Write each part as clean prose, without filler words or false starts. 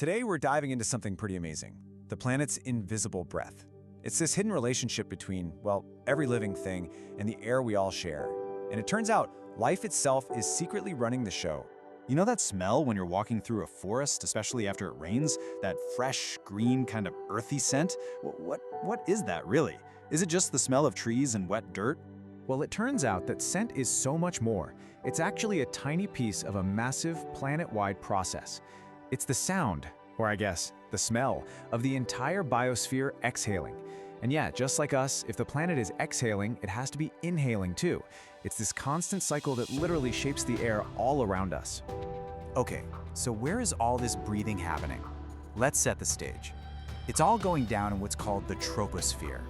Today, we're diving into something pretty amazing, the planet's invisible breath. It's this hidden relationship between, well, every living thing and the air we all share. And it turns out, life itself is secretly running the show. You know that smell when you're walking through a forest, especially after it rains? That fresh, green, kind of earthy scent? What is that really? Is it just the smell of trees and wet dirt? Well, it turns out that scent is so much more. It's actually a tiny piece of a massive planet-wide process. It's the sound, or I guess, the smell, of the entire biosphere exhaling. And yeah, just like us, if the planet is exhaling, it has to be inhaling too. It's this constant cycle that literally shapes the air all around us. Okay, so where is all this breathing happening? Let's set the stage. It's all going down in what's called the troposphere.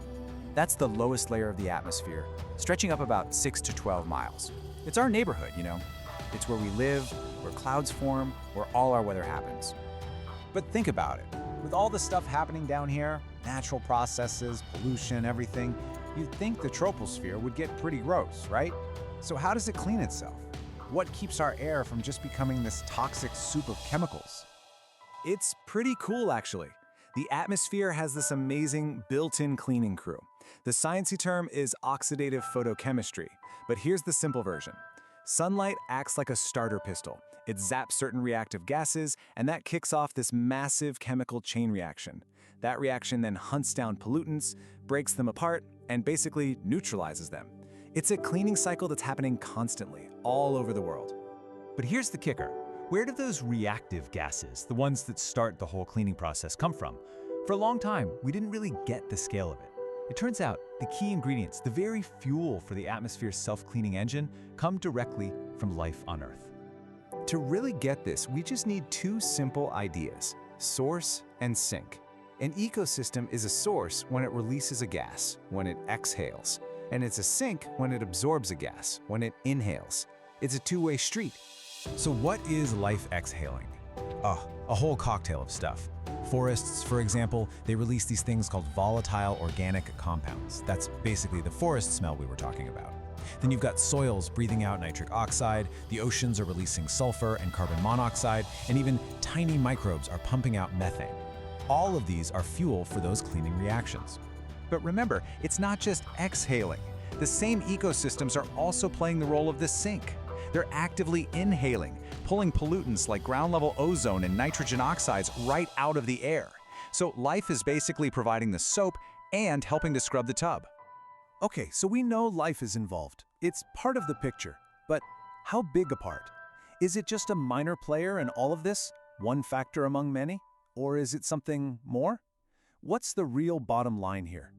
That's the lowest layer of the atmosphere, stretching up about 6 to 12 miles. It's our neighborhood, you know. It's where we live, where clouds form, where all our weather happens. But think about it. With all the stuff happening down here, natural processes, pollution, everything, you'd think the troposphere would get pretty gross, right? So how does it clean itself? What keeps our air from just becoming this toxic soup of chemicals? It's pretty cool, actually. The atmosphere has this amazing built-in cleaning crew. The sciencey term is oxidative photochemistry, but here's the simple version. Sunlight acts like a starter pistol. It zaps certain reactive gases, and that kicks off this massive chemical chain reaction. That reaction then hunts down pollutants, breaks them apart, and basically neutralizes them. It's a cleaning cycle that's happening constantly, all over the world. But here's the kicker. Where do those reactive gases, the ones that start the whole cleaning process, come from? For a long time, we didn't really get the scale of it. It turns out the key ingredients, the very fuel for the atmosphere's self-cleaning engine, come directly from life on Earth. To really get this, we just need two simple ideas: source and sink. An ecosystem is a source when it releases a gas, when it exhales. And it's a sink when it absorbs a gas, when it inhales. It's a two-way street. So what is life exhaling? A whole cocktail of stuff. Forests, for example, they release these things called volatile organic compounds. That's basically the forest smell we were talking about. Then you've got soils breathing out nitric oxide, the oceans are releasing sulfur and carbon monoxide, and even tiny microbes are pumping out methane. All of these are fuel for those cleaning reactions. But remember, it's not just exhaling. The same ecosystems are also playing the role of the sink. They're actively inhaling, pulling pollutants like ground-level ozone and nitrogen oxides right out of the air. So life is basically providing the soap and helping to scrub the tub. Okay, so we know life is involved. It's part of the picture. But how big a part? Is it just a minor player in all of this? One factor among many? Or is it something more? What's the real bottom line here?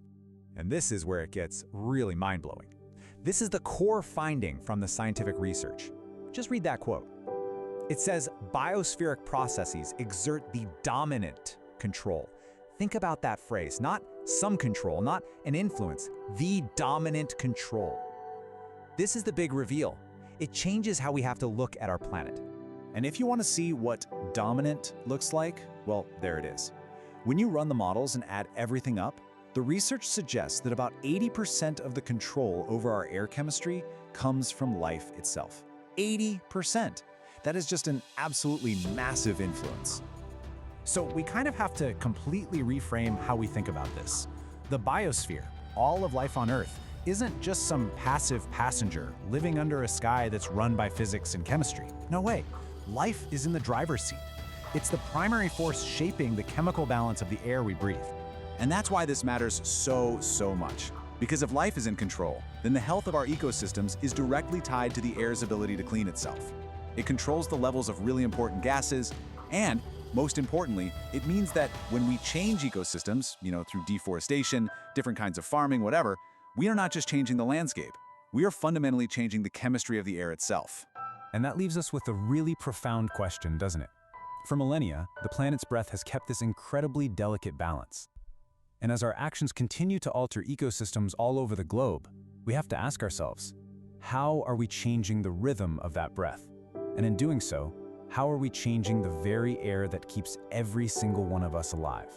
And this is where it gets really mind-blowing. This is the core finding from the scientific research. Just read that quote. It says, biospheric processes exert the dominant control. Think about that phrase, not some control, not an influence, the dominant control. This is the big reveal. It changes how we have to look at our planet. And if you want to see what dominant looks like, well, there it is. When you run the models and add everything up, the research suggests that about 80% of the control over our air chemistry comes from life itself. 80%! That is just an absolutely massive influence. So we kind of have to completely reframe how we think about this. The biosphere, all of life on Earth, isn't just some passive passenger living under a sky that's run by physics and chemistry. No way. Life is in the driver's seat. It's the primary force shaping the chemical balance of the air we breathe. And that's why this matters so much. Because if life is in control, then the health of our ecosystems is directly tied to the air's ability to clean itself. It controls the levels of really important gases, and most importantly, it means that when we change ecosystems, through deforestation, different kinds of farming, whatever, we are not just changing the landscape. We are fundamentally changing the chemistry of the air itself. And that leaves us with a really profound question, doesn't it? For millennia, the planet's breath has kept this incredibly delicate balance. And as our actions continue to alter ecosystems all over the globe, we have to ask ourselves, how are we changing the rhythm of that breath? And in doing so, how are we changing the very air that keeps every single one of us alive?